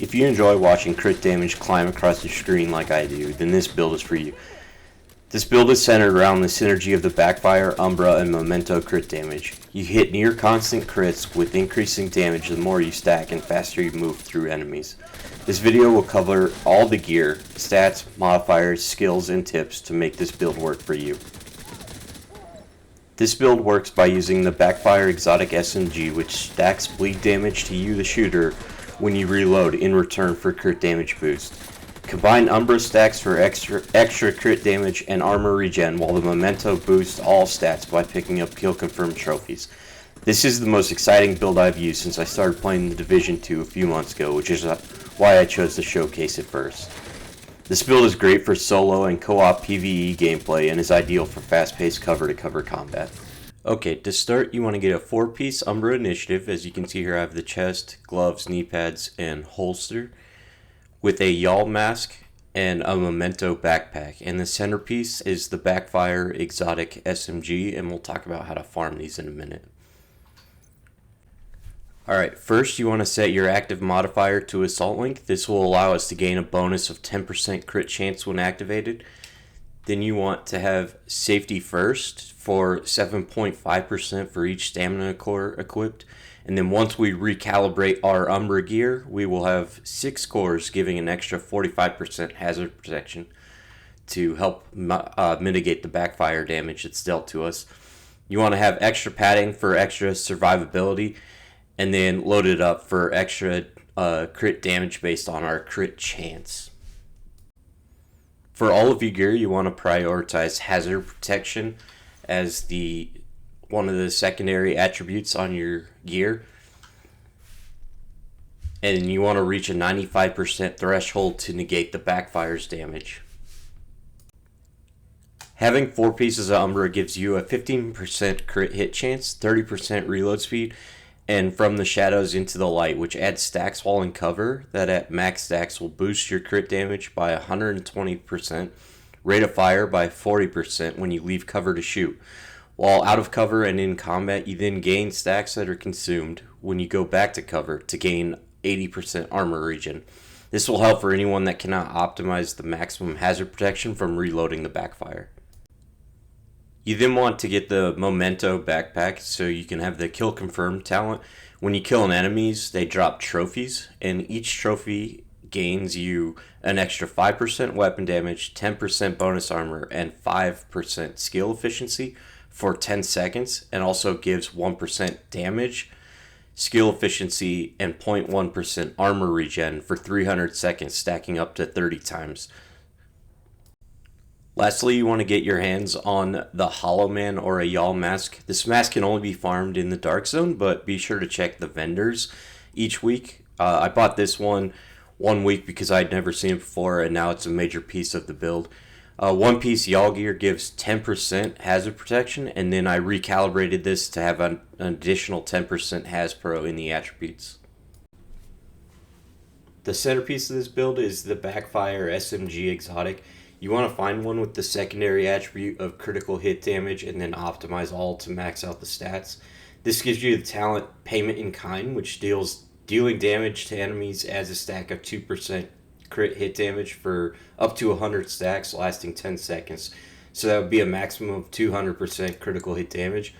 If you enjoy watching crit damage climb across your screen like I do, then this build is for you. This build is centered around the synergy of the Backfire, Umbra, and Memento crit damage. You hit near constant crits with increasing damage the more you stack and faster you move through enemies. This video will cover all the gear, stats, modifiers, skills, and tips to make this build work for you. This build works by using the Backfire exotic SMG, which stacks bleed damage to you, the shooter, when you reload in return for crit damage boost. Combine Umbra stacks for extra crit damage and armor regen, while the Memento boosts all stats by picking up kill confirmed trophies. This is the most exciting build I've used since I started playing the Division 2 a few months ago, which is why I chose to showcase it first. This build is great for solo and co-op PvE gameplay and is ideal for fast-paced cover-to-cover combat. Okay, to start you want to get a 4-piece Umbra Initiative. As you can see here I have the chest, gloves, knee pads, and holster, with a yawl mask and a Memento backpack. And the centerpiece is the Backfire exotic SMG, and we'll talk about how to farm these in a minute. Alright, first you want to set your active modifier to Assault Link. This will allow us to gain a bonus of 10% crit chance when activated. Then you want to have Safety First for 7.5% for each stamina core equipped. And then once we recalibrate our Umbra gear, we will have 6 cores, giving an extra 45% hazard protection to help mitigate the backfire damage that's dealt to us. You want to have extra padding for extra survivability, and then load it up for extra crit damage based on our crit chance. For all of your gear, you want to prioritize hazard protection as one of the secondary attributes on your gear. And you want to reach a 95% threshold to negate the backfire's damage. Having 4 pieces of Umbra gives you a 15% crit hit chance, 30% reload speed, and From the Shadows into the Light, which adds stacks while in cover that at max stacks will boost your crit damage by 120%, rate of fire by 40% when you leave cover to shoot. While out of cover and in combat, you then gain stacks that are consumed when you go back to cover to gain 80% armor regen. This will help for anyone that cannot optimize the maximum hazard protection from reloading the backfire. You then want to get the Memento backpack so you can have the kill confirmed talent. When you kill an enemies, they drop trophies, and each trophy gains you an extra 5% weapon damage, 10% bonus armor, and 5% skill efficiency for 10 seconds, and also gives 1% damage, skill efficiency, and 0.1% armor regen for 300 seconds, stacking up to 30 times. Lastly, you want to get your hands on the Hollow Man or a Yawl mask. This mask can only be farmed in the Dark Zone, but be sure to check the vendors each week. I bought this one week because I'd never seen it before, and now it's a major piece of the build. 1-piece Yawl gear gives 10% hazard protection, and then I recalibrated this to have an additional 10% Haz Pro in the attributes. The centerpiece of this build is the Backfire SMG exotic. You want to find one with the secondary attribute of critical hit damage and then optimize all to max out the stats. This gives you the talent Payment in Kind, which dealing damage to enemies as a stack of 2% crit hit damage for up to 100 stacks lasting 10 seconds. So that would be a maximum of 200% critical hit damage.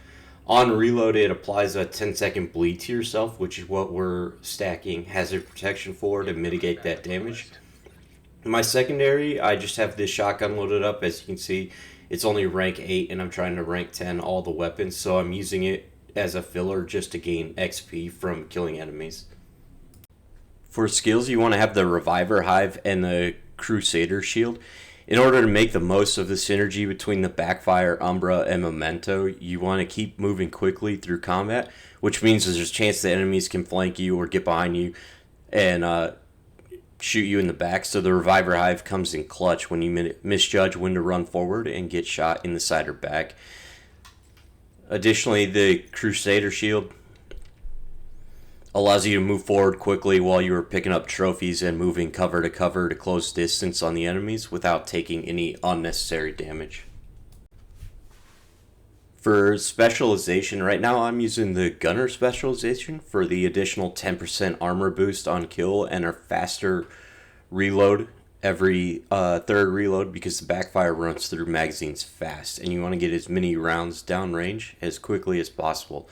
On reload, it applies a 10-second bleed to yourself, which is what we're stacking hazard protection for to mitigate that damage. My secondary, I just have this shotgun loaded up. As you can see, it's only rank 8 and I'm trying to rank 10 all the weapons, so I'm using it as a filler just to gain XP from killing enemies. For skills, you want to have the Reviver Hive and the Crusader Shield. In order to make the most of the synergy between the Backfire, Umbra, and Memento, you want to keep moving quickly through combat, which means there's a chance that enemies can flank you or get behind you and shoot you in the back. So the Reviver Hive comes in clutch when you misjudge when to run forward and get shot in the side or back. Additionally, the Crusader Shield allows you to move forward quickly while you are picking up trophies and moving cover to close distance on the enemies without taking any unnecessary damage. For specialization, right now I'm using the gunner specialization for the additional 10% armor boost on kill and a faster reload every third reload, because the backfire runs through magazines fast and you want to get as many rounds downrange as quickly as possible.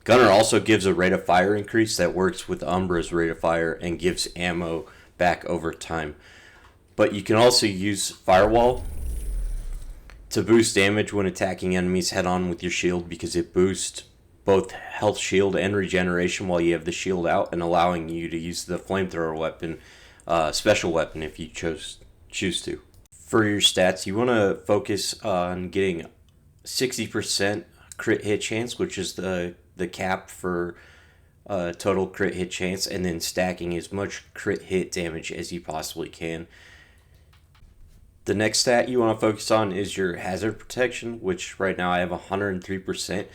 Gunner also gives a rate of fire increase that works with Umbra's rate of fire and gives ammo back over time. But you can also use Firewall to boost damage when attacking enemies head on with your shield, because it boosts both health shield and regeneration while you have the shield out, and allowing you to use the flamethrower weapon, special weapon, if you choose to. For your stats, you want to focus on getting 60% crit hit chance, which is the cap for total crit hit chance, and then stacking as much crit hit damage as you possibly can. The next stat you want to focus on is your hazard protection, which right now I have 103%,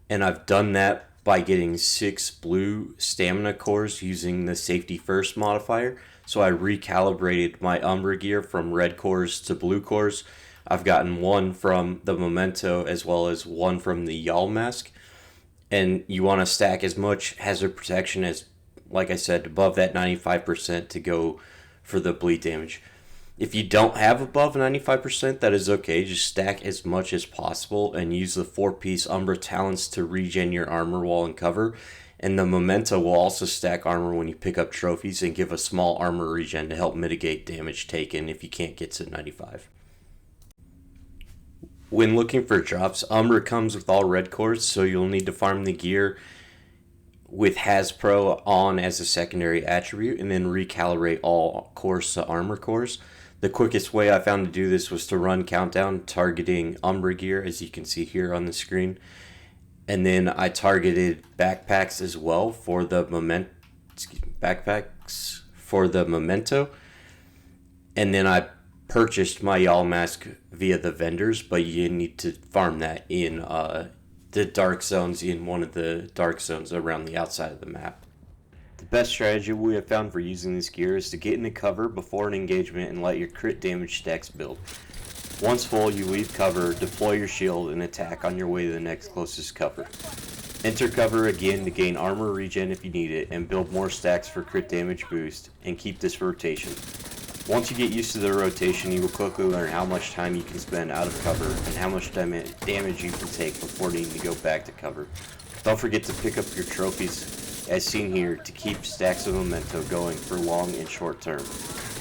and I've done that by getting 6 blue stamina cores using the safety first modifier. So I recalibrated my Umbra gear from red cores to blue cores. I've gotten 1 from the Memento as well as 1 from the Y'all mask, and you want to stack as much hazard protection as, like I said, above that 95% to go for the bleed damage. If you don't have above 95%, that is okay. Just stack as much as possible and use the 4-piece Umbra talents to regen your armor while in cover. And the Memento will also stack armor when you pick up trophies and give a small armor regen to help mitigate damage taken if you can't get to 95. When looking for drops, Umbra comes with all red cores, so you'll need to farm the gear with Has-Pro on as a secondary attribute and then recalibrate all cores to armor cores. The quickest way I found to do this was to run countdown targeting Umbra gear, as you can see here on the screen. And then I targeted backpacks as well for the Memento. And then I purchased my Y'all mask via the vendors, but you need to farm that in the dark zones, in one of the dark zones around the outside of the map. The best strategy we have found for using this gear is to get into cover before an engagement and let your crit damage stacks build. Once full, you leave cover, deploy your shield, and attack on your way to the next closest cover. Enter cover again to gain armor regen if you need it, and build more stacks for crit damage boost, and keep this rotation. Once you get used to the rotation, you will quickly learn how much time you can spend out of cover and how much damage you can take before needing to go back to cover. Don't forget to pick up your trophies, as seen here, to keep stacks of Memento going for long and short term,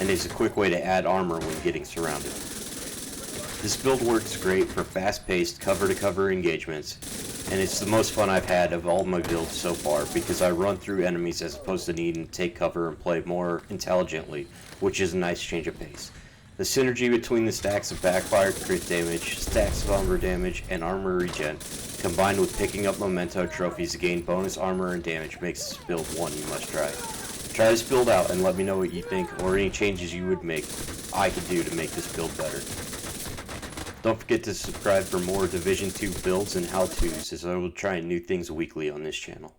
and is a quick way to add armor when getting surrounded. This build works great for fast-paced cover-to-cover engagements, and it's the most fun I've had of all my builds so far, because I run through enemies as opposed to needing to take cover and play more intelligently, which is a nice change of pace. The synergy between the stacks of backfire crit damage, stacks of Umbra damage, and armor regen, combined with picking up Memento trophies to gain bonus armor and damage, makes this build one you must try. Try this build out and let me know what you think, or any changes you would make I could do to make this build better. Don't forget to subscribe for more Division 2 builds and how-tos, as I will try new things weekly on this channel.